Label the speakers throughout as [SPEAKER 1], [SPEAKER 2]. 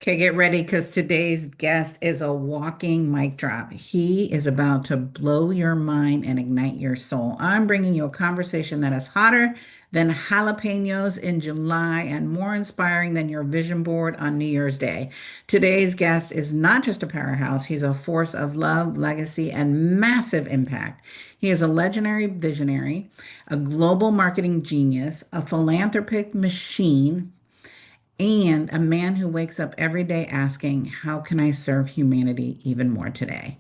[SPEAKER 1] Okay, get ready because today's guest is a walking mic drop. He is about to blow your mind and ignite your soul. I'm bringing you a conversation that is hotter than jalapenos in July and more inspiring than your vision board on New Year's Day. Today's guest is not just a powerhouse, he's a force of love, legacy, and massive impact. He is a legendary visionary, a global marketing genius, a philanthropic machine and a man who wakes up every day asking, how can I serve humanity even more today?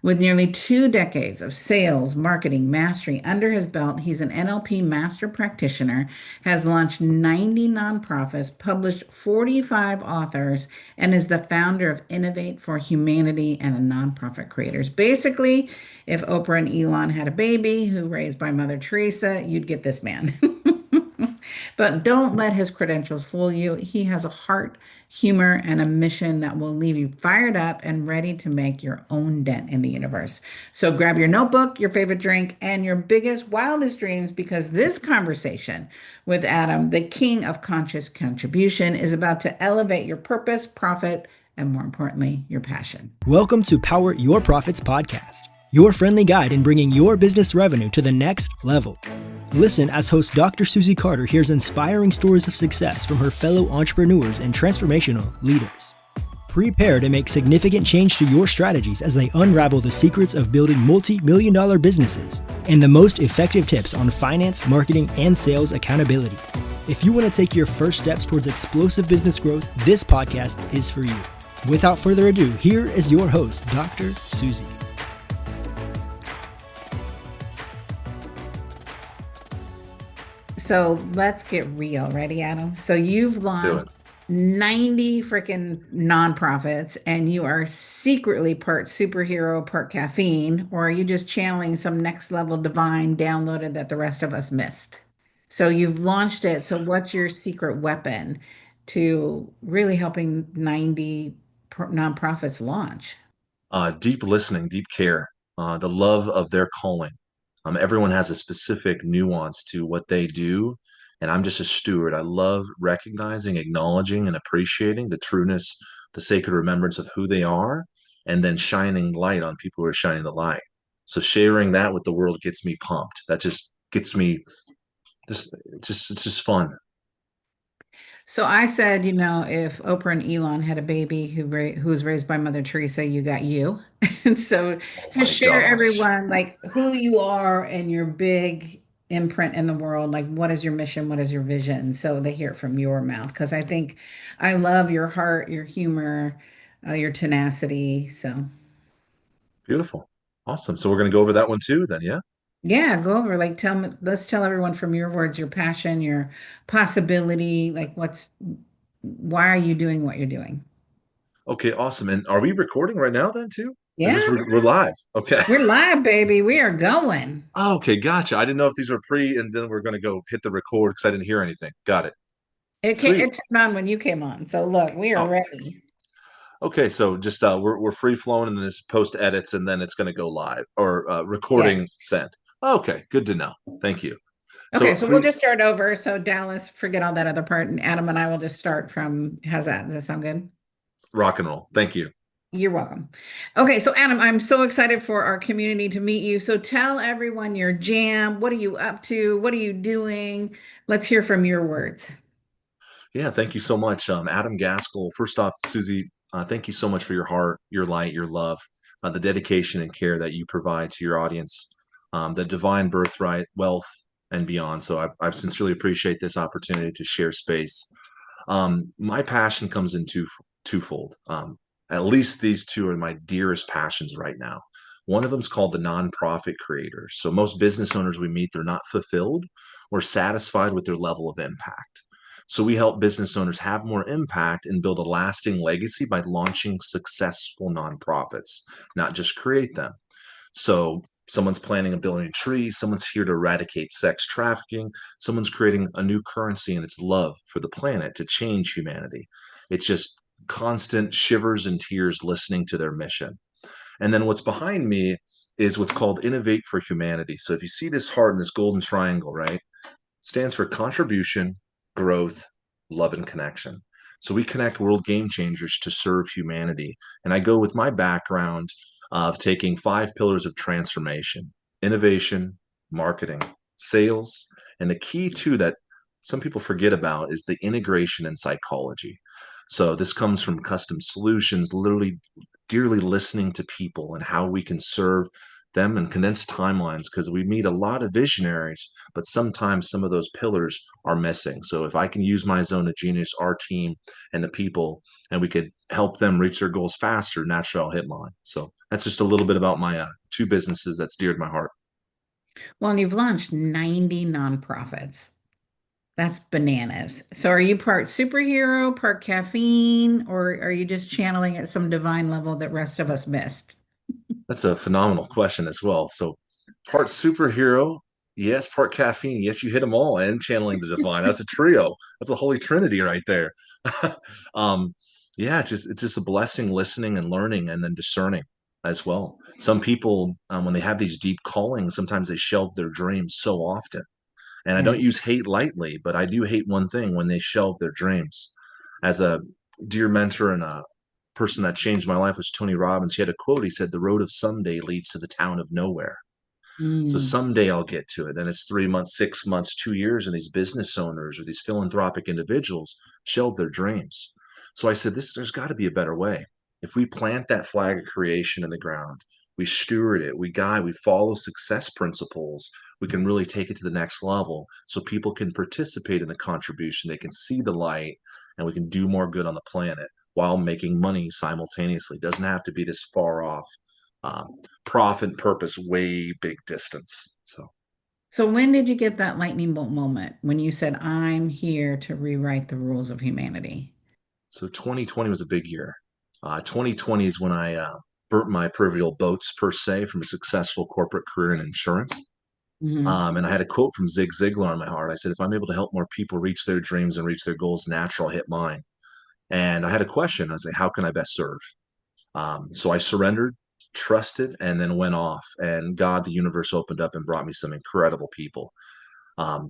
[SPEAKER 1] With nearly 2 decades of sales, marketing, mastery under his belt, he's an NLP Master Practitioner, has launched 90 nonprofits, published 45 authors, and is the founder of Innovate for Humanity and the Nonprofit Creators. Basically, if Oprah and Elon had a baby who raised by Mother Teresa, you'd get this man. But don't let his credentials fool you. He has a heart, humor, and a mission that will leave you fired up and ready to make your own dent in the universe. So grab your notebook, your favorite drink, and your biggest, wildest dreams because this conversation with Adam, the king of conscious contribution, is about to elevate your purpose, profit, and more importantly, your passion.
[SPEAKER 2] Welcome to Power Your Profits podcast, your friendly guide in bringing your business revenue to the next level. Listen as host Dr. Susie Carter hears inspiring stories of success from her fellow entrepreneurs and transformational leaders. Prepare to make significant change to your strategies as they unravel the secrets of building multi-million-dollar businesses and the most effective tips on finance, marketing, and sales accountability. If you want to take your first steps towards explosive business growth, this podcast is for you. Without further ado, here is your host, Dr. Susie.
[SPEAKER 1] So let's get real. Ready, Adam? So you've
[SPEAKER 3] Let's do
[SPEAKER 1] launched
[SPEAKER 3] it.
[SPEAKER 1] 90 freaking nonprofits and you are secretly part superhero, part caffeine, or are you just channeling some next level divine downloaded that the rest of us missed? So you've launched it. So what's your secret weapon to really helping 90 nonprofits launch?
[SPEAKER 3] Deep listening, deep care, the love of their calling. Everyone has a specific nuance to what they do, and I'm just a steward. I love recognizing, acknowledging, and appreciating the trueness, the sacred remembrance of who they are, and then shining light on people who are shining the light. So sharing that with the world gets me pumped. That just gets me it's just fun.
[SPEAKER 1] So I said, if Oprah and Elon had a baby who was raised by Mother Teresa, you got you. And so
[SPEAKER 3] Oh
[SPEAKER 1] just
[SPEAKER 3] my
[SPEAKER 1] share
[SPEAKER 3] gosh.
[SPEAKER 1] everyone like who you are and your big imprint in the world. Like what is your mission? What is your vision? So they hear it from your mouth. Because I think I love your heart, your humor, your tenacity. So
[SPEAKER 3] Beautiful. Awesome. So we're going to go over that one too, then, yeah?
[SPEAKER 1] yeah, go over like tell me, let's tell everyone from your words, your passion, your possibility, like why are you doing what you're doing?
[SPEAKER 3] Okay, awesome. And are we recording right now then too? Is this
[SPEAKER 1] Yeah.
[SPEAKER 3] we're live? Okay.
[SPEAKER 1] We're live, baby. We are going.
[SPEAKER 3] Oh, okay, gotcha. I didn't know if these were pre and then we're gonna go hit the record because I didn't hear anything. Got it.
[SPEAKER 1] It
[SPEAKER 3] Sweet.
[SPEAKER 1] turned on when you came on. So look, we are
[SPEAKER 3] Oh,
[SPEAKER 1] ready.
[SPEAKER 3] okay. So just we're free flowing and then this post edits and then it's gonna go live or recording
[SPEAKER 1] Yes.
[SPEAKER 3] sent. Okay, good to know. Thank you.
[SPEAKER 1] Okay,
[SPEAKER 3] So
[SPEAKER 1] so we'll
[SPEAKER 3] please
[SPEAKER 1] just start over. So Dallas, forget all that other part, and Adam and I will just start from. How's that? Does that sound good?
[SPEAKER 3] rock and roll. Thank you.
[SPEAKER 1] You're welcome. Okay, so Adam, I'm so excited for our community to meet you. So tell everyone your jam. What are you up to? What are you doing? Let's hear from your words.
[SPEAKER 3] Yeah, thank you so much. Adam Gaskell. First off, Susie, thank you so much for your heart, your light, your love, the dedication and care that you provide to your audience, the divine birthright, wealth, and beyond. So I sincerely appreciate this opportunity to share space. My passion comes in twofold. At least these two are my dearest passions right now. One of them is called the nonprofit creators. So most business owners we meet, they're not fulfilled or satisfied with their level of impact. So we help business owners have more impact and build a lasting legacy by launching successful nonprofits, not just create them. So someone's planting a billion trees, someone's here to eradicate sex trafficking, someone's creating a new currency and its love for the planet to change humanity. It's just constant shivers and tears listening to their mission. And then what's behind me is what's called Innovate for Humanity. So if you see this heart in this golden triangle, right, stands for contribution, growth, love, and connection. So we connect world game changers to serve humanity. And I go with my background of taking 5 pillars of transformation: innovation, marketing, sales, and the key too that some people forget about is the integration and psychology. So this comes from custom solutions, literally dearly listening to people and how we can serve them and condense timelines, because we meet a lot of visionaries, but sometimes some of those pillars are missing. So if I can use my zone of genius, our team and the people, and we could help them reach their goals faster, naturally I'll hit mine. So that's just a little bit about my 2 businesses that's dear to my heart.
[SPEAKER 1] Well, and you've launched 90 nonprofits. That's bananas. So are you part superhero, part caffeine, or are you just channeling at some divine level that rest of us missed?
[SPEAKER 3] That's a phenomenal question as well. So, part superhero, yes. Part caffeine, yes. You hit them all, and channeling the divine. That's a trio. That's a holy trinity right there. um, yeah, it's just a blessing, listening and learning, and then discerning as well. Some people, when they have these deep callings, sometimes they shelve their dreams so often. And I
[SPEAKER 1] Yeah.
[SPEAKER 3] don't use hate lightly, but I do hate one thing: when they shelve their dreams. As a dear mentor and a person that changed my life was Tony Robbins. He had a quote. He said, "The road of someday leads to the town of nowhere." So
[SPEAKER 1] Mm.
[SPEAKER 3] someday I'll get to it. Then it's 3 months, 6 months, 2 years, and these business owners or these philanthropic individuals shelve their dreams. So I said, there's got to be a better way. If we plant that flag of creation in the ground, we steward it, we guide, we follow success principles, we can really take it to the next level so people can participate in the contribution. They can see the light, and we can do more good on the planet while making money simultaneously. It doesn't have to be this far off um, profit and purpose, way big distance. So,
[SPEAKER 1] So when did you get that lightning bolt moment when you said, I'm here to rewrite the rules of humanity?
[SPEAKER 3] so 2020 was a big year. 2020 is when I burnt my proverbial boats per se from a successful corporate career in insurance.
[SPEAKER 1] Hmm.
[SPEAKER 3] And I had a quote from Zig Ziglar on my heart. I said, if I'm able to help more people reach their dreams and reach their goals, natural, I'll hit mine. And I had a question. I was like, how can I best serve? So I surrendered, trusted, and then went off. And God, the universe opened up and brought me some incredible people.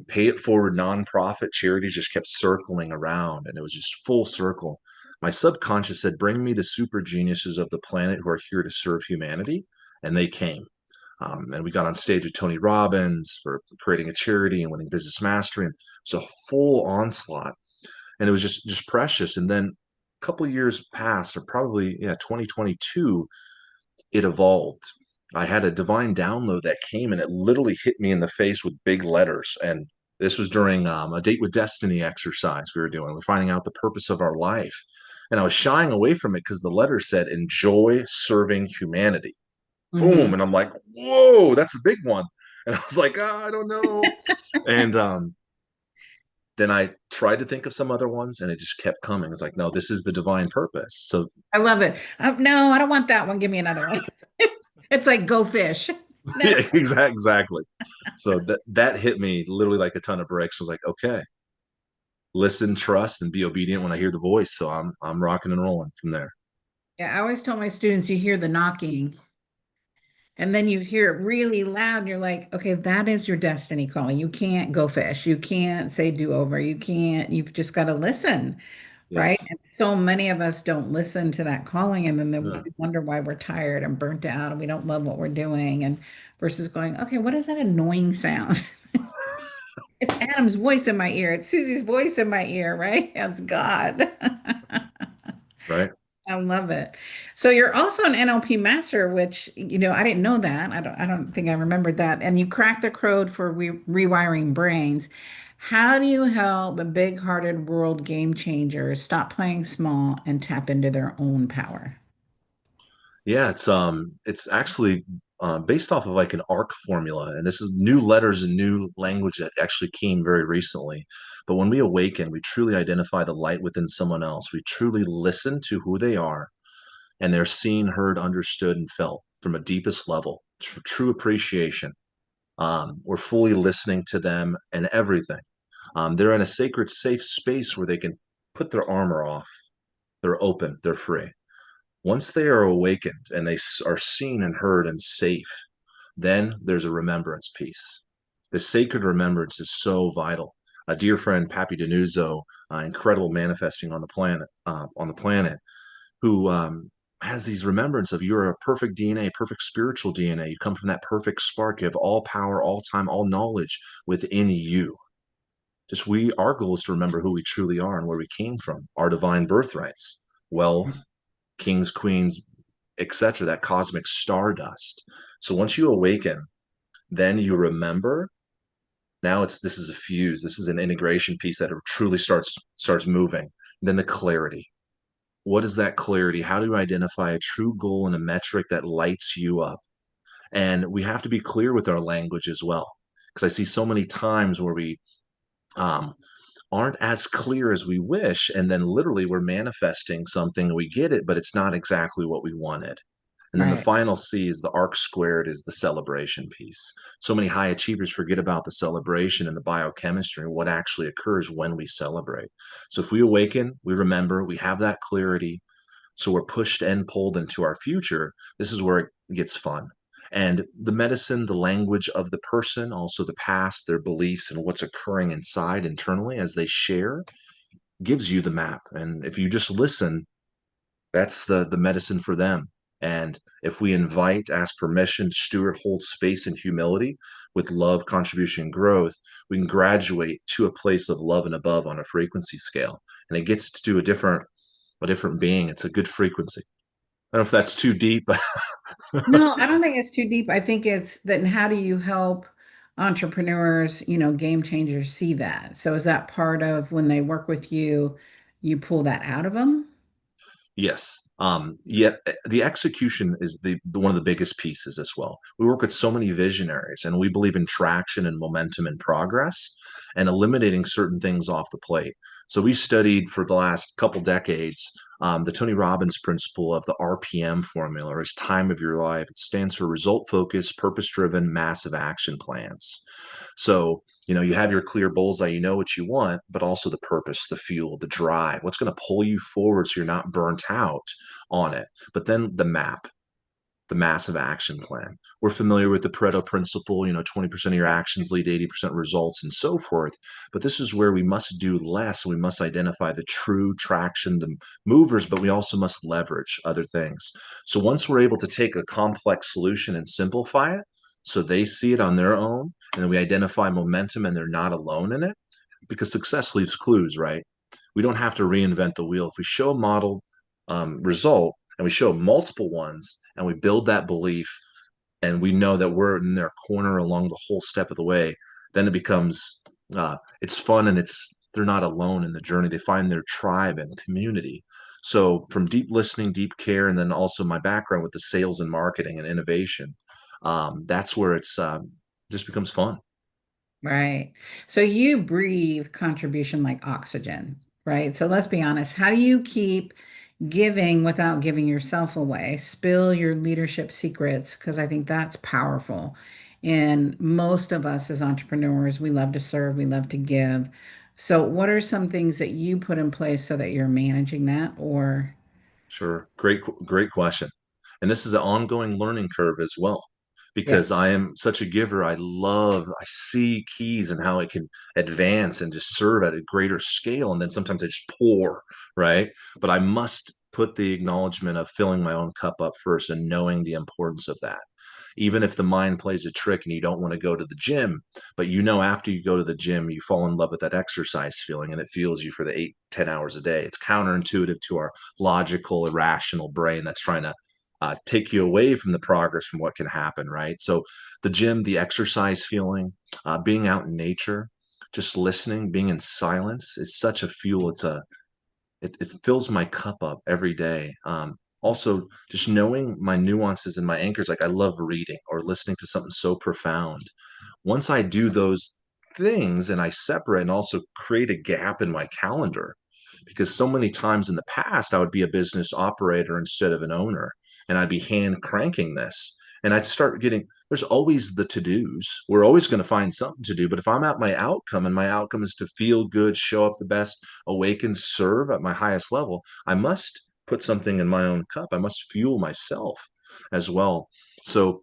[SPEAKER 3] Pay it forward nonprofit charities just kept circling around, and it was just full circle. My subconscious said, bring me the super geniuses of the planet who are here to serve humanity. And they came. And we got on stage with Tony Robbins for creating a charity and winning business mastery. And it was a full onslaught. And it was just precious. And then a couple of years passed, or probably, yeah, 2022, it evolved. I had a divine download that came, and it literally hit me in the face with big letters. And this was during a date with destiny exercise we were doing. We're finding out the purpose of our life. And I was shying away from it because the letter said, enjoy serving humanity.
[SPEAKER 1] Hmm.
[SPEAKER 3] Boom. And I'm like, whoa, that's a big one. And I was like, I don't know. And then I tried to think of some other ones, and it just kept coming. It's like, no, this is the divine purpose. So
[SPEAKER 1] I love it. No, I don't want that one. Give me another one. It's like go fish. No.
[SPEAKER 3] yeah, exactly. So that hit me literally like a ton of bricks. I was like, okay, listen, trust, and be obedient when I hear the voice. So I'm rocking and rolling from there.
[SPEAKER 1] Yeah, I always tell my students you hear the knocking and then you hear it really loud and you're like, okay, that is your destiny calling. You can't go fish. You can't say do over. You can't, you've just got to listen, right?
[SPEAKER 3] Yes.
[SPEAKER 1] And so many of us don't listen to that calling and then
[SPEAKER 3] Yeah.
[SPEAKER 1] we wonder why we're tired and burnt out and we don't love what we're doing and versus going, okay, what is that annoying sound? It's Adam's voice in my ear. It's Susie's voice in my ear, right? That's God.
[SPEAKER 3] Right.
[SPEAKER 1] I love it. So you're also an NLP master, which, I didn't know that. I don't think I remembered that. And you cracked the code for rewiring brains. How do you help the big-hearted world game changers stop playing small and tap into their own power?
[SPEAKER 3] Yeah, it's actually based off of like an ARC formula, and this is new letters and new language that actually came very recently. But when we awaken, we truly identify the light within someone else. We truly listen to who they are, and they're seen, heard, understood, and felt from a deepest level. True appreciation. We're fully listening to them and everything. They're in a sacred, safe space where they can put their armor off. They're open. They're free. Once they are awakened and they are seen and heard and safe, then there's a remembrance piece. The sacred remembrance is so vital. a dear friend, Pappy Denuzzo, incredible manifesting on the planet, who has these remembrance of you're a perfect DNA, perfect spiritual DNA. You come from that perfect spark. You have all power, all time, all knowledge within you. Just our goal is to remember who we truly are and where we came from, our divine birthrights, wealth, kings, queens, etc., that cosmic stardust. So once you awaken, then you remember. Now this is a fuse. This is an integration piece that truly starts moving. Then the clarity. What is that clarity? How do you identify a true goal and a metric that lights you up? And we have to be clear with our language as well, because I see so many times where we um, aren't as clear as we wish, and then literally we're manifesting something, we get it, but it's not exactly what we wanted. And then the
[SPEAKER 1] Right.
[SPEAKER 3] final C is the arc squared, is the celebration piece. So many high achievers forget about the celebration and the biochemistry and what actually occurs when we celebrate. So if we awaken, we remember, we have that clarity, so we're pushed and pulled into our future. This is where it gets fun. And the medicine, the language of the person, also the past, their beliefs, and what's occurring inside internally as they share gives you the map. And if you just listen, that's the medicine for them. And if we invite, ask permission, steward, hold space and humility with love, contribution, growth, we can graduate to a place of love and above on a frequency scale. And it gets to a different being. It's a good frequency. I don't know if that's too deep, but
[SPEAKER 1] No, I don't think it's too deep. I think it's then how do you help entrepreneurs, game changers see that? So is that part of when they work with you, you pull that out of them?
[SPEAKER 3] yes. Yeah, the execution is the one of the biggest pieces as well. We work with so many visionaries, and we believe in traction and momentum and progress and eliminating certain things off the plate. So we studied for the last couple decades the Tony Robbins principle of the RPM formula, or is time of your life. It stands for result focused, purpose driven, massive action plans. So, you have your clear bullseye, you know what you want, but also the purpose, the fuel, the drive, what's going to pull you forward so you're not burnt out on it. But then the map, the massive action plan. We're familiar with the Pareto principle, 20% of your actions lead to 80% results and so forth. But this is where we must do less. We must identify the true traction, the movers, but we also must leverage other things. So once we're able to take a complex solution and simplify it so they see it on their own, and then we identify momentum and they're not alone in it, because success leaves clues, right? We don't have to reinvent the wheel. If we show a model result and we show multiple ones and we build that belief and we know that we're in their corner along the whole step of the way, then it becomes it's fun, and they're not alone in the journey. They find their tribe and community. So from deep listening, deep care, and then also my background with the sales and marketing and innovation, that's where it's just becomes fun.
[SPEAKER 1] Right. So you breathe contribution like oxygen, right? So let's be honest. How do you keep giving without giving yourself away? Spill your leadership secrets, because I think that's powerful. And most of us as entrepreneurs, we love to serve, we love to give. So, what are some things that you put in place so that you're managing that? Or,
[SPEAKER 3] Sure. Great question. And this is an ongoing learning curve as well,
[SPEAKER 1] yeah,
[SPEAKER 3] because I am such a giver. I see keys and how it can advance and just serve at a greater scale. And then sometimes I just pour, right? But I must put the acknowledgement of filling my own cup up first and knowing the importance of that. Even if the mind plays a trick and you don't want to go to the gym, but after you go to the gym, you fall in love with that exercise feeling and it fuels you for the 8, 10 hours a day. It's counterintuitive to our logical, irrational brain that's trying to take you away from the progress from what can happen, right? So the gym, the exercise feeling, being out in nature, just listening, being in silence is such a fuel. It fills my cup up every day. Also, just knowing my nuances and my anchors, like I love reading or listening to something so profound. Once I do those things and I separate and also create a gap in my calendar, because so many times in the past I would be a business operator instead of an owner, and I'd be hand cranking this, and I'd start getting, there's always the to-dos. We're always going to find something to do, but if I'm at my outcome and my outcome is to feel good, show up the best, awaken, serve at my highest level, I must put something in my own cup. I must fuel myself as well. So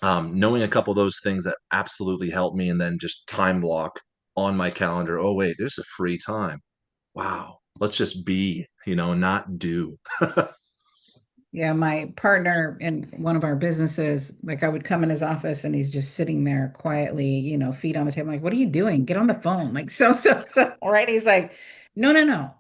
[SPEAKER 3] knowing a couple of those things that absolutely help me, and then just time block on my calendar, oh, wait, there's a free time. Wow. Let's just be, not do.
[SPEAKER 1] Yeah, my partner in one of our businesses, like I would come in his office and he's just sitting there quietly, feet on the table. Like, what are you doing? Get on the phone. Like, so, right? He's like, no, no, no.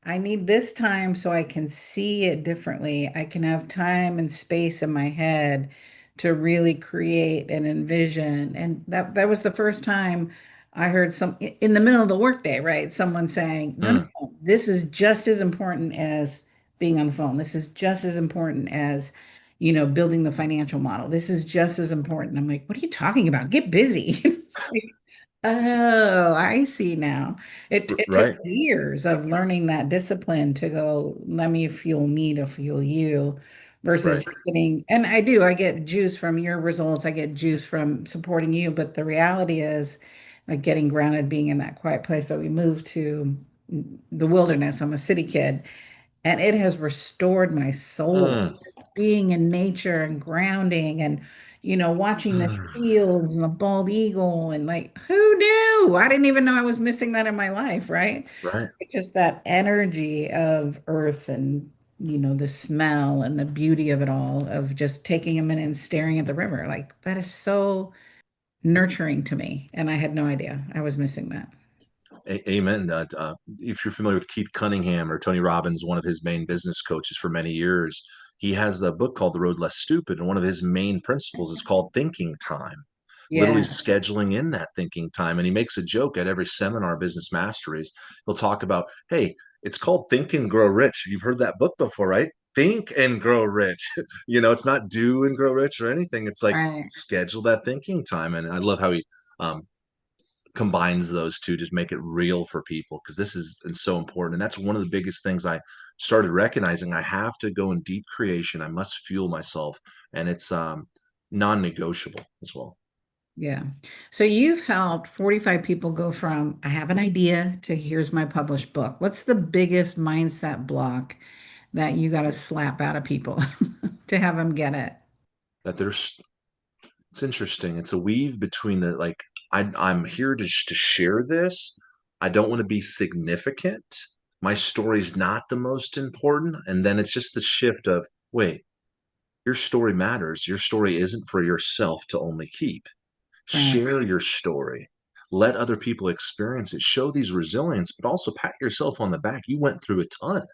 [SPEAKER 1] I need this time so I can see it differently. I can have time and space in my head to really create and envision. And that was the first time I heard in the middle of the workday, right? Someone saying, no, no,
[SPEAKER 3] Mm,
[SPEAKER 1] no, this is just as important as being on the phone. This is just as important as, building the financial model. This is just as important. I'm like, what are you talking about? Get busy. It's like, oh, I see now. It took
[SPEAKER 3] right,
[SPEAKER 1] years of learning that discipline to go, let me fuel me to fuel you versus
[SPEAKER 3] right.
[SPEAKER 1] just getting, and I get juice from your results. I get juice from supporting you. But the reality is like getting grounded, being in that quiet place that we moved to the wilderness. I'm a city kid and it has restored my soul.
[SPEAKER 3] Mm,
[SPEAKER 1] Just being in nature and grounding and, watching the
[SPEAKER 3] mm,
[SPEAKER 1] fields and the bald eagle and like, who knew? I didn't even know I was missing that in my life, right?
[SPEAKER 3] right.
[SPEAKER 1] Just that energy of earth and, the smell and the beauty of it all, of just taking a minute and staring at the river. Like, that is so nurturing to me. And I had no idea I was missing that.
[SPEAKER 3] Amen. If you're familiar with Keith Cunningham or Tony Robbins, one of his main business coaches for many years, he has the book called The Road Less Stupid. And one of his main principles is called thinking time, literally
[SPEAKER 1] Yeah,
[SPEAKER 3] scheduling in that thinking time. And he makes a joke at every seminar, Business Masteries. He'll talk about, hey, it's called Think and Grow Rich. You've heard that book before, right? Think and grow rich. It's not do and grow rich or anything. It's like
[SPEAKER 1] right.
[SPEAKER 3] schedule that thinking time. And I love how he combines those two, just make it real for people, because this is and so important. And that's one of the biggest things I started recognizing. I have to go in deep creation. I must fuel myself, and it's non-negotiable as well.
[SPEAKER 1] Yeah. So you've helped 45 people go from I have an idea to here's my published book. What's the biggest mindset block that you got to slap out of people to have them get it?
[SPEAKER 3] That there's It's interesting. It's a weave between the like I'm here to share this. I don't want to be significant. My story's not the most important. And then it's just the shift of, wait, your story matters. Your story isn't for yourself to only keep.
[SPEAKER 1] Right.
[SPEAKER 3] Share your story. Let other people experience it. Show these resilience, but also pat yourself on the back. You went through a ton.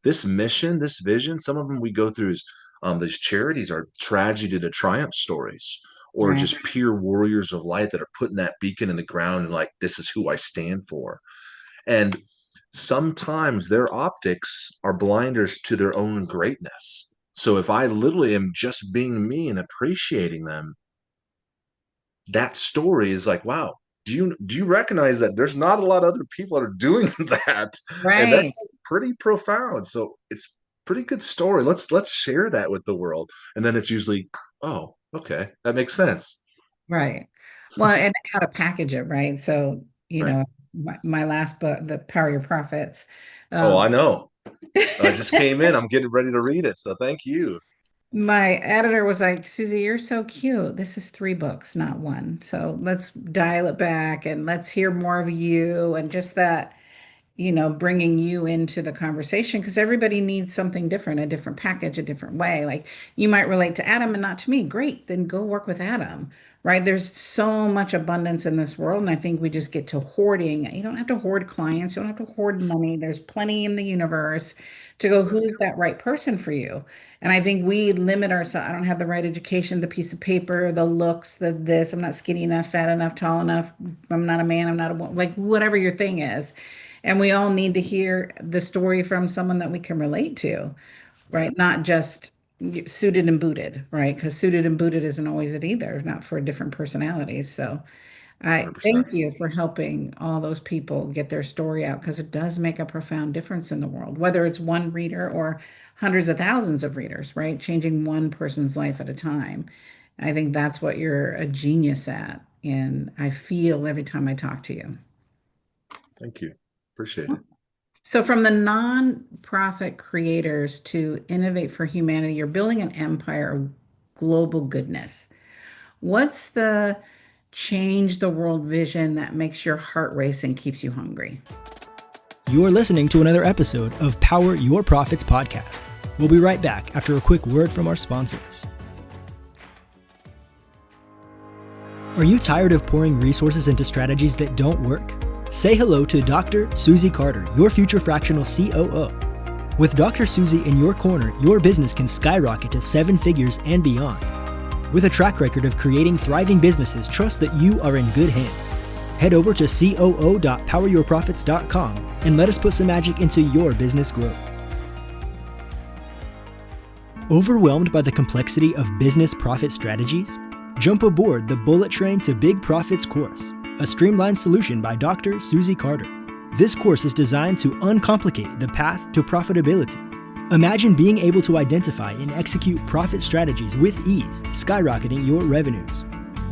[SPEAKER 3] This mission, this vision, some of them we go through is these charities are tragedy to triumph stories, or
[SPEAKER 1] Right.
[SPEAKER 3] just pure warriors of light that are putting that beacon in the ground and like, this is who I stand for. And sometimes their optics are blinders to their own greatness. So if I literally am just being me and appreciating them, that story is like, wow, do you recognize that there's not a lot of other people that are doing that? And
[SPEAKER 1] Right.
[SPEAKER 3] that's pretty profound. So it's pretty good story. Let's share that with the world. And then it's usually, oh, okay, that makes sense.
[SPEAKER 1] Right. Well, and how to package it, right? So,
[SPEAKER 3] Right.
[SPEAKER 1] my last book, The Power of Your Profits.
[SPEAKER 3] Oh, I
[SPEAKER 1] Um,
[SPEAKER 3] know. I just came in. I'm getting ready to read it. So thank you.
[SPEAKER 1] my editor was like, Susie, you're so cute. This is three books, not one. So let's dial it back and let's hear more of you and just that, bringing you into the conversation because everybody needs something different, a different package, a different way. Like you might relate to Adam and not to me. Great, then go work with Adam, right? There's so much abundance in this world. And I think we just get to hoarding. You don't have to hoard clients, you don't have to hoard money. There's plenty in the universe to go, who's
[SPEAKER 3] Yes.
[SPEAKER 1] that right person for you? And I think we limit ourselves. I don't have the right education, the piece of paper, the looks, the this. I'm not skinny enough, fat enough, tall enough. I'm not a man. I'm not a woman. Like whatever your thing is. And we all need to hear the story from someone that we can relate to,
[SPEAKER 3] Right.
[SPEAKER 1] right? Not just suited and booted, right? Because suited and booted isn't always it either, not for different personalities. So I
[SPEAKER 3] 100%.
[SPEAKER 1] thank you for helping all those people get their story out because it does make a profound difference in the world, whether it's one reader or hundreds of thousands of readers, right? Changing one person's life at a time. I think that's what you're a genius at. And I feel every time I talk to you.
[SPEAKER 3] Thank you. Appreciate it.
[SPEAKER 1] So, from the nonprofit creators to innovate for humanity, you're building an empire of global goodness. What's the change the world vision that makes your heart race and keeps you hungry.
[SPEAKER 2] You're listening to another episode of Power Your Profits podcast. We'll be right back after a quick word from our sponsors. Are you tired of pouring resources into strategies that don't work? Say hello to Dr. Susie Carter, your future fractional COO. With Dr. Susie in your corner, your business can skyrocket to 7 figures and beyond. With a track record of creating thriving businesses, trust that you are in good hands. Head over to coo.poweryourprofits.com and let us put some magic into your business growth. Overwhelmed by the complexity of business profit strategies? Jump aboard the Bullet Train to Big Profits course, a streamlined solution by Dr. Susie Carter. This course is designed to uncomplicate the path to profitability. Imagine being able to identify and execute profit strategies with ease, skyrocketing your revenues.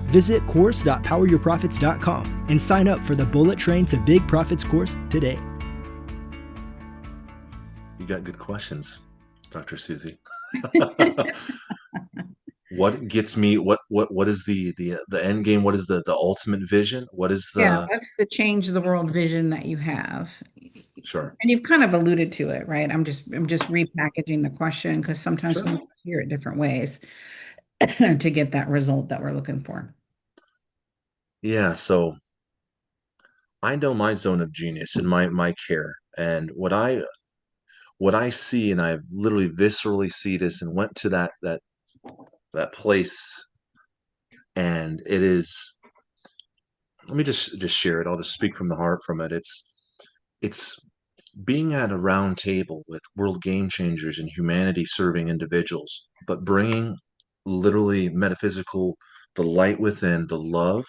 [SPEAKER 2] Visit course.poweryourprofits.com and sign up for the Bullet Train to Big Profits course today.
[SPEAKER 3] You got good questions, Dr. Susie. What gets me? What is the end game? What is the ultimate vision? What is the
[SPEAKER 1] What's the change the world vision that you have?
[SPEAKER 3] Sure.
[SPEAKER 1] And you've kind of alluded to it, right? I'm just repackaging the question because sometimes
[SPEAKER 3] Sure.
[SPEAKER 1] we hear it different ways to get that result that we're looking for.
[SPEAKER 3] Yeah, so I know my zone of genius and my care, and what I see, and I've literally viscerally see this and went to that place, and it is. Let me just share it. I'll just speak from the heart from it. It's being at a round table with world game changers and humanity serving individuals, but bringing literally metaphysical, the light within, the love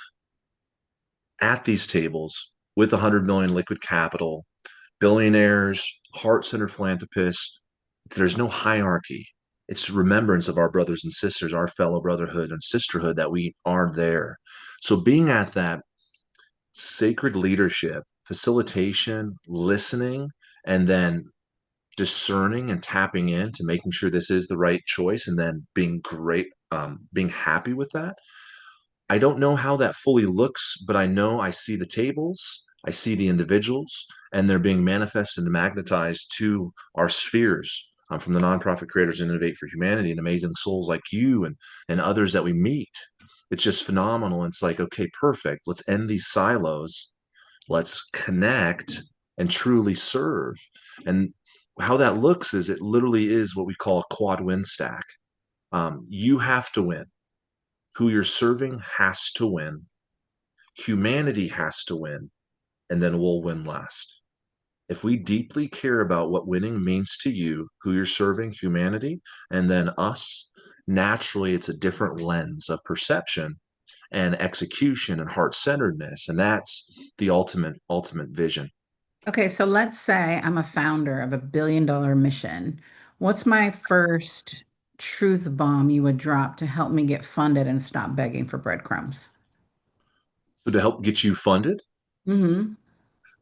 [SPEAKER 3] at these tables with 100 million liquid capital, billionaires, heart-centered philanthropists. There's no hierarchy. It's remembrance of our brothers and sisters, our fellow brotherhood and sisterhood, that we are there. So being at that sacred leadership, facilitation, listening, and then discerning and tapping into making sure this is the right choice, and then being great, being happy with that. I don't know how that fully looks, but I know I see the tables, I see the individuals, and they're being manifested and magnetized to our spheres. From the Nonprofit Creators and Innovate for Humanity, and amazing souls like you and others that we meet. It's just phenomenal. It's like, okay, perfect. Let's end these silos. Let's connect and truly serve. And how that looks is it literally is what we call a quad win stack. You have to win. Who you're serving has to win. Humanity has to win, and then we'll win last. If we deeply care about what winning means to you, who you're serving, humanity, and then us, naturally it's a different lens of perception and execution and heart-centeredness, and that's the ultimate vision.
[SPEAKER 1] Okay, so let's say I'm a founder of $1 billion mission. What's my first truth bomb you would drop to help me get funded and stop begging for breadcrumbs?
[SPEAKER 3] So to help get you funded.
[SPEAKER 1] Mm-hmm.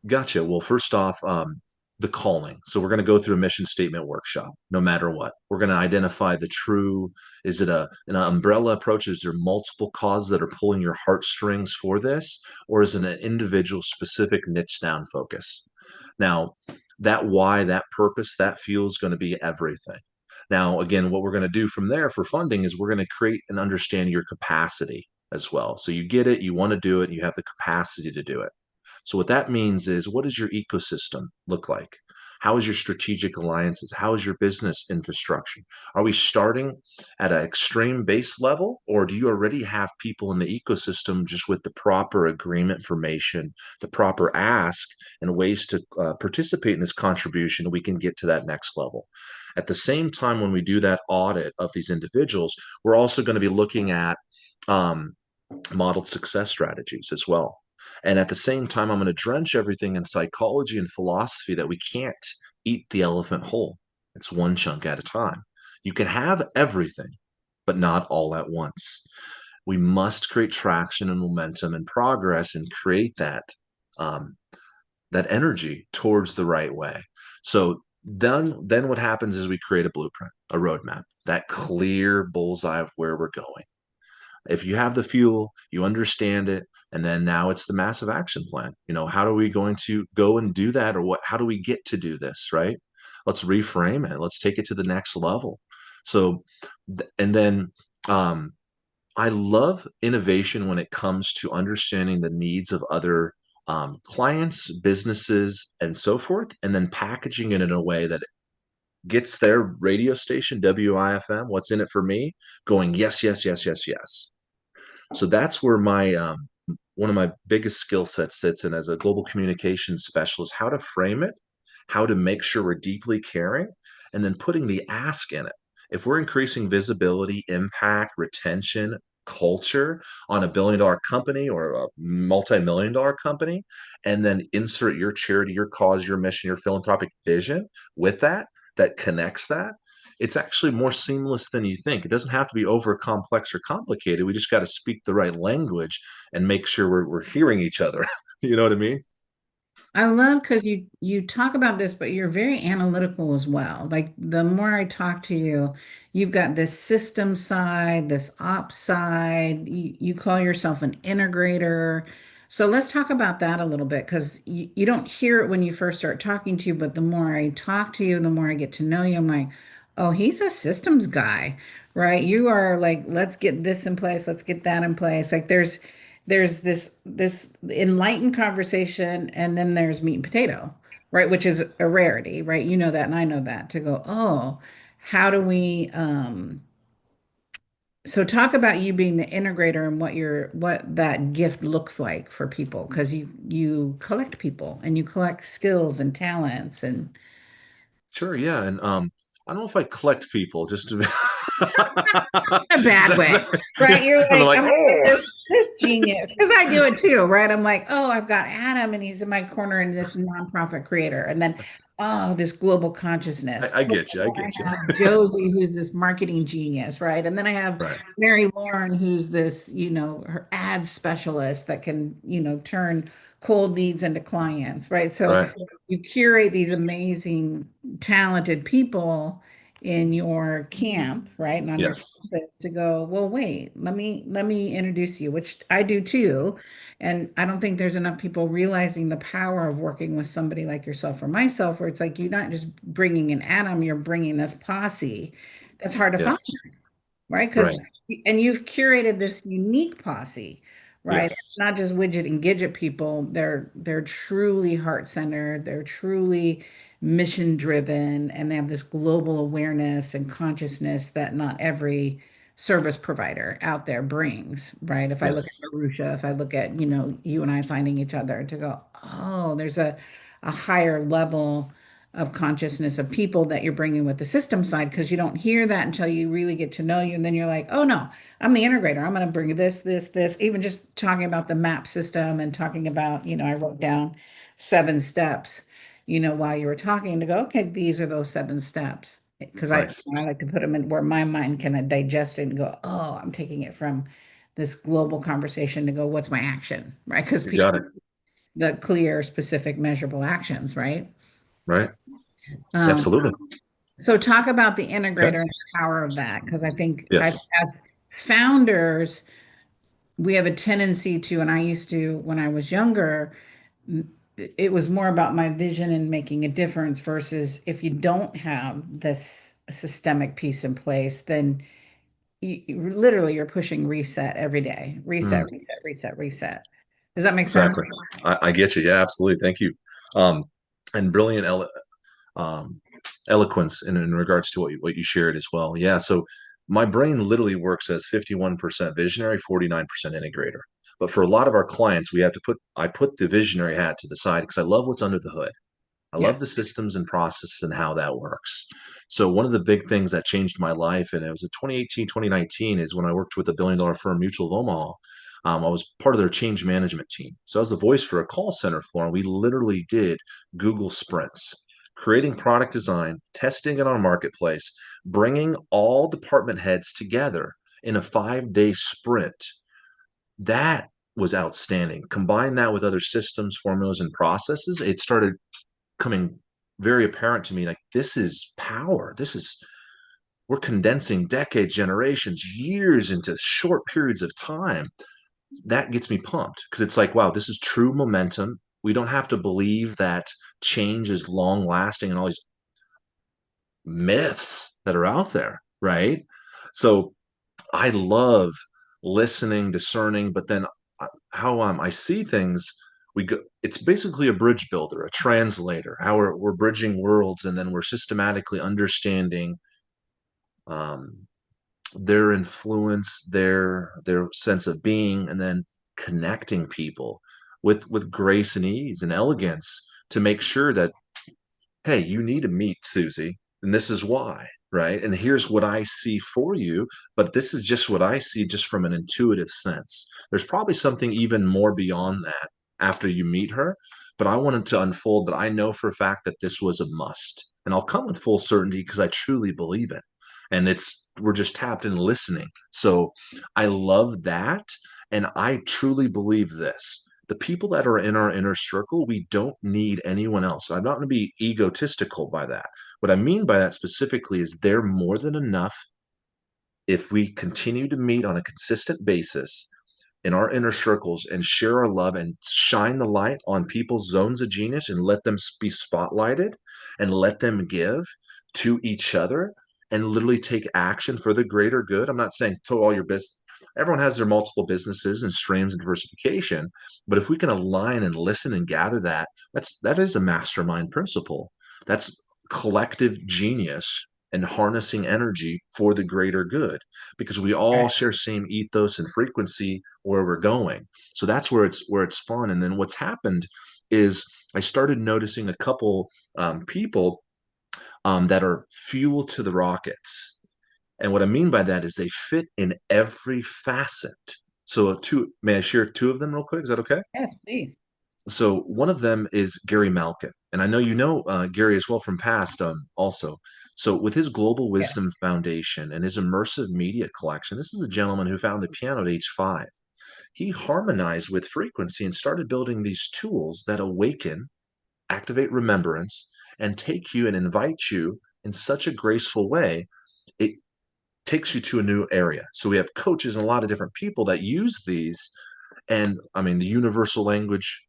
[SPEAKER 3] Gotcha. Well, first off, the calling. So we're going to go through a mission statement workshop, no matter what. We're going to identify the true, is it an umbrella approach? Is there multiple causes that are pulling your heartstrings for this? Or is it an individual specific niche down focus? Now, that why, that purpose, that fuel is going to be everything. Now, again, what we're going to do from there for funding is we're going to create and understand your capacity as well. So you get it, you want to do it, and you have the capacity to do it. So what that means is, what does your ecosystem look like? How is your strategic alliances? How is your business infrastructure? Are we starting at an extreme base level, or do you already have people in the ecosystem just with the proper agreement formation, the proper ask, and ways to participate in this contribution? We can get to that next level. At the same time, when we do that audit of these individuals, we're also going to be looking at modeled success strategies as well. And at the same time, I'm going to drench everything in psychology and philosophy that we can't eat the elephant whole. It's one chunk at a time. You can have everything, but not all at once. We must create traction and momentum and progress and create that energy towards the right way. So then what happens is we create a blueprint, a roadmap, that clear bullseye of where we're going. If you have the fuel, you understand it, and then now it's the massive action plan. How are we going to go and do that, or how do we get to do this, right? Let's reframe it. Let's take it to the next level. So, and then I love innovation when it comes to understanding the needs of other clients, businesses, and so forth, and then packaging it in a way that gets their radio station, WIFM, what's in it for me, going, yes, yes, yes, yes, yes. So that's where my one of my biggest skill sets sits in as a global communications specialist, how to frame it, how to make sure we're deeply caring, and then putting the ask in it. If we're increasing visibility, impact, retention, culture on $1 billion company or a multi-million-dollar company, and then insert your charity, your cause, your mission, your philanthropic vision with that connects that, it's actually more seamless than you think. It doesn't have to be over complex or complicated. We just got to speak the right language and make sure we're hearing each other. You know what I mean?
[SPEAKER 1] I love because you talk about this, but you're very analytical as well. Like the more I talk to you, you've got this system side, this ops side. You call yourself an integrator. So let's talk about that a little bit because you don't hear it when you first start talking to you, but the more I talk to you, the more I get to know you, I'm like, oh, he's a systems guy, right? You are like, let's get this in place, let's get that in place. Like there's this enlightened conversation and then there's meat and potato, right, which is a rarity, right? You know that and I know that, to go, oh, how do we so talk about you being the integrator and what that gift looks like for people, because you collect people and you collect skills and talents and
[SPEAKER 3] Sure, yeah. And I don't know if I collect people just to be
[SPEAKER 1] in a bad way, right?
[SPEAKER 3] yeah.
[SPEAKER 1] You're
[SPEAKER 3] And I'm
[SPEAKER 1] like,
[SPEAKER 3] like,
[SPEAKER 1] I'm gonna get
[SPEAKER 3] oh,
[SPEAKER 1] this genius because I do it too, right? I'm like, oh, I've got Adam and he's in my corner and this nonprofit creator, and then oh, this global consciousness.
[SPEAKER 3] I
[SPEAKER 1] Oh,
[SPEAKER 3] get you. I
[SPEAKER 1] I
[SPEAKER 3] get you.
[SPEAKER 1] have Josie, who's this marketing genius, right? And then I have
[SPEAKER 3] Right.
[SPEAKER 1] Mary Lauren, who's this, her ad specialist that can, turn cold leads into clients, right? So
[SPEAKER 3] Right.
[SPEAKER 1] you curate these amazing, talented people in your camp, right? And on your
[SPEAKER 3] Yes.
[SPEAKER 1] campus to go, well, wait, let me introduce you, which I do too. And I don't think there's enough people realizing the power of working with somebody like yourself or myself, where it's like you're not just bringing an atom, you're bringing this posse that's hard to find,
[SPEAKER 3] Yes.
[SPEAKER 1] right?
[SPEAKER 3] Right.
[SPEAKER 1] And you've curated this unique posse, right?
[SPEAKER 3] Yes.
[SPEAKER 1] It's not just widget and gadget people. They're truly heart-centered, they're truly mission driven, and they have this global awareness and consciousness that not every service provider out there brings, right? If I look at
[SPEAKER 3] Yes.
[SPEAKER 1] Marusha, if I look at, you and I finding each other to go, oh, there's a higher level of consciousness of people that you're bringing with the system side, because you don't hear that until you really get to know you. And then you're like, oh no, I'm the integrator. I'm going to bring this, even just talking about the map system and talking about, I wrote down 7 steps, while you were talking to go, okay, these are those 7 steps. Because
[SPEAKER 3] Nice.
[SPEAKER 1] I like to put them in where my mind can digest it and go, oh, I'm taking it from this global conversation to go, what's my action, right? Because
[SPEAKER 3] You got
[SPEAKER 1] people,
[SPEAKER 3] it.
[SPEAKER 1] the clear, specific, measurable actions, right?
[SPEAKER 3] Right.
[SPEAKER 1] Um,
[SPEAKER 3] Absolutely.
[SPEAKER 1] so talk about the
[SPEAKER 3] Okay.
[SPEAKER 1] integrator and the power of that, because I think
[SPEAKER 3] Yes.
[SPEAKER 1] as founders, we have a tendency to, and I used to when I was younger, it was more about my vision and making a difference versus if you don't have this systemic piece in place, then literally you're pushing reset every day.
[SPEAKER 3] Mm,
[SPEAKER 1] Reset, reset, reset, reset. Does that make sense?
[SPEAKER 3] exactly. I get you. Yeah, absolutely. Thank you. Um, and brilliant um, eloquence in regards to what you shared as well. Yeah. So my brain literally works as 51% visionary, 49% integrator. But for a lot of our clients, I put the visionary hat to the side because I love what's under the hood. I
[SPEAKER 1] Yeah.
[SPEAKER 3] love the systems and process and how that works. So one of the big things that changed my life, and it was in 2018, 2019, is when I worked with a $1 billion firm, Mutual of Omaha. I was part of their change management team. So I was the voice for a call center floor, and we literally did Google sprints, creating product design, testing it on marketplace, bringing all department heads together in a 5-day sprint. That was outstanding. Combine that with other systems, formulas, and processes, it started coming very apparent to me like this is power. This is we're condensing decades, generations, years into short periods of time. That gets me pumped because it's like, wow, this is true momentum. We don't have to believe that change is long lasting and all these myths that are out there, right? So I love listening, discerning, but then how I see things, we go. It's basically a bridge builder, a translator. How we're bridging worlds, and then we're systematically understanding um, their influence, their sense of being, and then connecting people with grace and ease and elegance to make sure that, hey, you need to meet Susie, and this is why, right? And here's what I see for you, but this is just what I see just from an intuitive sense. There's probably something even more beyond that after you meet her, but I wanted to unfold, but I know for a fact that this was a must. And I'll come with full certainty because I truly believe it. And we're just tapped in listening. So I love that. And I truly believe this: the people that are in our inner circle, we don't need anyone else. I'm not going to be egotistical by that. What I mean by that specifically is they're more than enough if we continue to meet on a consistent basis in our inner circles and share our love and shine the light on people's zones of genius and let them be spotlighted and let them give to each other and literally take action for the greater good. I'm not saying to all your business. Everyone has their multiple businesses and streams of diversification, but if we can align and listen and gather that, that is a mastermind principle. That's collective genius and harnessing energy for the greater good because we all
[SPEAKER 1] Right.
[SPEAKER 3] share same ethos and frequency where we're going. So that's where it's fun. And then what's happened is I started noticing a couple people that are fuel to the rockets. And what I mean by that is they fit in every facet. So may I share two of them real quick? Is that okay?
[SPEAKER 1] Yes, please.
[SPEAKER 3] So one of them is Gary Malkin, and I know you know Gary as well from past also. So with his Global
[SPEAKER 1] Yes.
[SPEAKER 3] Wisdom Foundation and his immersive media collection, this is a gentleman who found the piano at age 5. He harmonized with frequency and started building these tools that awaken, activate remembrance, and take you and invite you in such a graceful way. It takes you to a new area. So we have coaches and a lot of different people that use these. And I mean, the universal language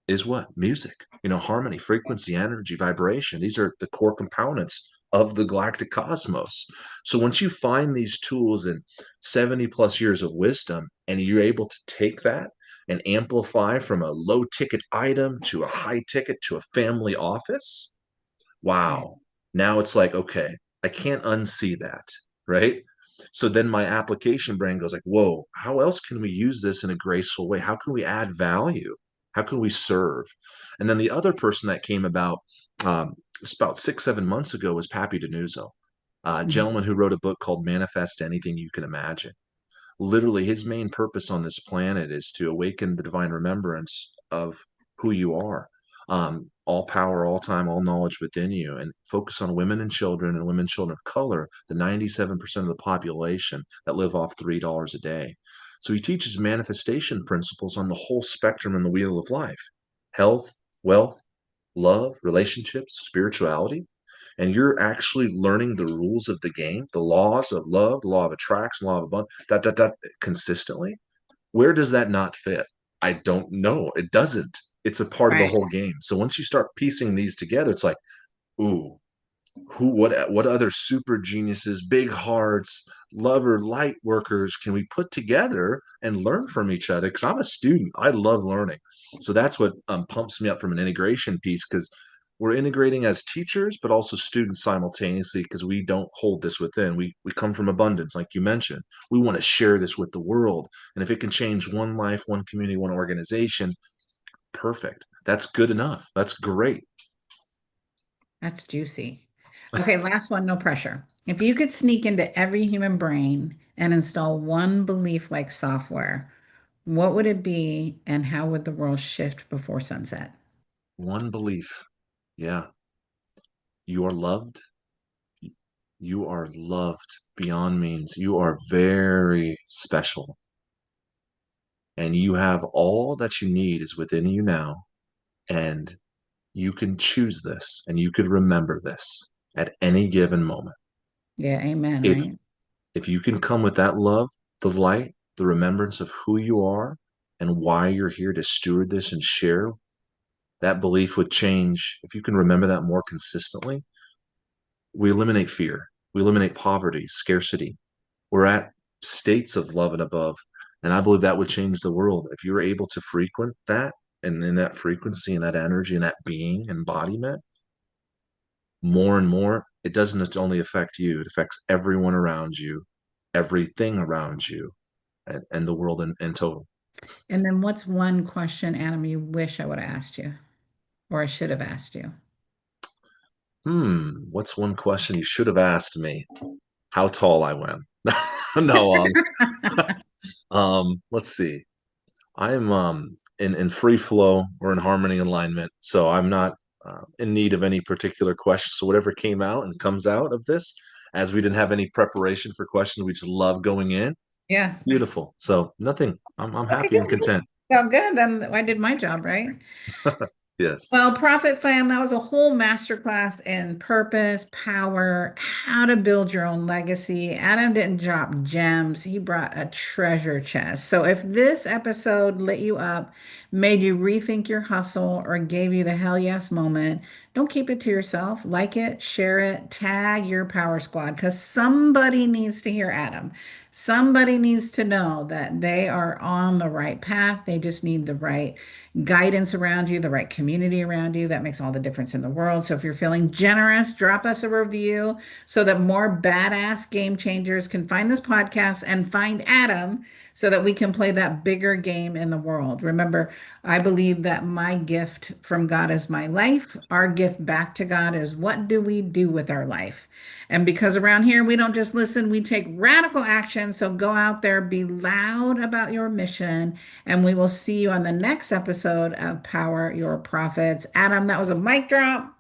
[SPEAKER 3] is what? Music. Harmony, frequency, energy, vibration. These are the core components of the galactic cosmos. So once you find these tools in 70 plus years of wisdom and you're able to take that and amplify from a low ticket item to a high ticket to a family office,
[SPEAKER 1] Right.
[SPEAKER 3] wow. Now it's like, okay, I can't unsee that, right? So then my application brain goes like, whoa, how else can we use this in a graceful way? How can we add value? How can we serve? And then the other person that came it's about 6, 7 months ago was Pappy Denuzzo, a
[SPEAKER 1] Mhm.
[SPEAKER 3] gentleman who wrote a book called Manifest Anything You Can Imagine. Literally, his main purpose on this planet is to awaken the divine remembrance of who you are. All power, all time, all knowledge within you, and focus on women and children and women and children of color, the 97% of the population that live off $3 a day. So he teaches manifestation principles on the whole spectrum in the wheel of life: health, wealth, love, relationships, spirituality. And you're actually learning the rules of the game, the laws of love, the law of attraction, law of abundance, consistently. Where does that not fit? I don't know. It doesn't. It's a part of the
[SPEAKER 1] Right.
[SPEAKER 3] whole game. So once you start piecing these together, it's like, ooh, what other super geniuses, big hearts, lover, light workers can we put together and learn from each other? Because I'm a student, I love learning. So that's what pumps me up from an integration piece, because we're integrating as teachers but also students simultaneously, because we don't hold this within. We come from abundance, like you mentioned. We want to share this with the world, and if it can change one life, one community, one organization, perfect. That's good enough. That's great.
[SPEAKER 1] That's juicy. Okay, last one, no pressure. If you could sneak into every human brain and install one belief like software, what would it be and how would the world shift before sunset?
[SPEAKER 3] One belief. Yeah. You are loved. You are loved beyond means. You are very special. And you have all that you need is within you now. And you can choose this and you could remember this at any given moment.
[SPEAKER 1] Yeah, amen,
[SPEAKER 3] If
[SPEAKER 1] right?
[SPEAKER 3] if you can come with that love, the light, the remembrance of who you are and why you're here to steward this and share, that belief would change. If you can remember that more consistently, we eliminate fear. We eliminate poverty, scarcity. We're at states of love and above. And I believe that would change the world. If you were able to frequent that and in that frequency and that energy and that being embodiment more and more, it doesn't only affect you, it affects everyone around you, everything around you, and the world in total.
[SPEAKER 1] And then what's one question, Adam, you wish I would have asked you or I should have asked you?
[SPEAKER 3] What's one question you should have asked me? How tall I went. No, let's see. I'm in free flow or in harmony alignment, so I'm not in need of any particular question. So whatever came out and comes out of this, as we didn't have any preparation for questions, we just love going in.
[SPEAKER 1] Yeah.
[SPEAKER 3] Beautiful. So nothing. I'm
[SPEAKER 1] Okay,
[SPEAKER 3] happy and
[SPEAKER 1] good.
[SPEAKER 3] content.
[SPEAKER 1] Well, good. Then I did my job, right?
[SPEAKER 3] Yes.
[SPEAKER 1] Well, Profit Fam, that was a whole masterclass in purpose, power, how to build your own legacy. Adam didn't drop gems, he brought a treasure chest. So if this episode lit you up, made you rethink your hustle, or gave you the hell yes moment, don't keep it to yourself. Like it, share it, tag your power squad because somebody needs to hear Adam. Somebody needs to know that they are on the right path. They just need the right guidance around you, the right community around you. That makes all the difference in the world. So if you're feeling generous, drop us a review so that more badass game changers can find this podcast and find Adam so that we can play that bigger game in the world. Remember, I believe that my gift from God is my life. Our gift back to God is what do we do with our life? And because around here we don't just listen, we take radical action. So go out there, be loud about your mission, and we will see you on the next episode of Power Your Profits. Adam, that was a mic drop.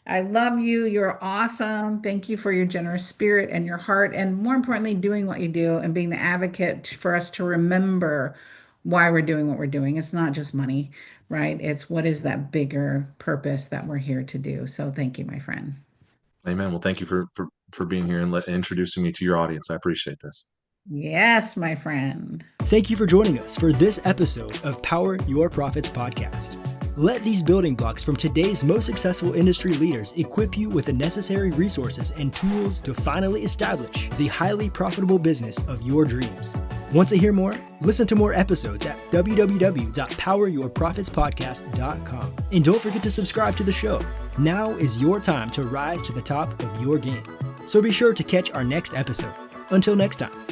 [SPEAKER 1] I love you. You're awesome. Thank you for your generous spirit and your heart, and more importantly, doing what you do and being the advocate for us to remember why we're doing what we're doing. It's not just money, right? It's what is that bigger purpose that we're here to do. So thank you, my friend.
[SPEAKER 3] Amen. Well, thank you for being here and introducing me to your audience. I appreciate this.
[SPEAKER 1] Yes, my friend.
[SPEAKER 2] Thank you for joining us for this episode of Power Your Profits podcast. Let these building blocks from today's most successful industry leaders equip you with the necessary resources and tools to finally establish the highly profitable business of your dreams. Want to hear more? Listen to more episodes at www.poweryourprofitspodcast.com. And don't forget to subscribe to the show. Now is your time to rise to the top of your game. So be sure to catch our next episode. Until next time.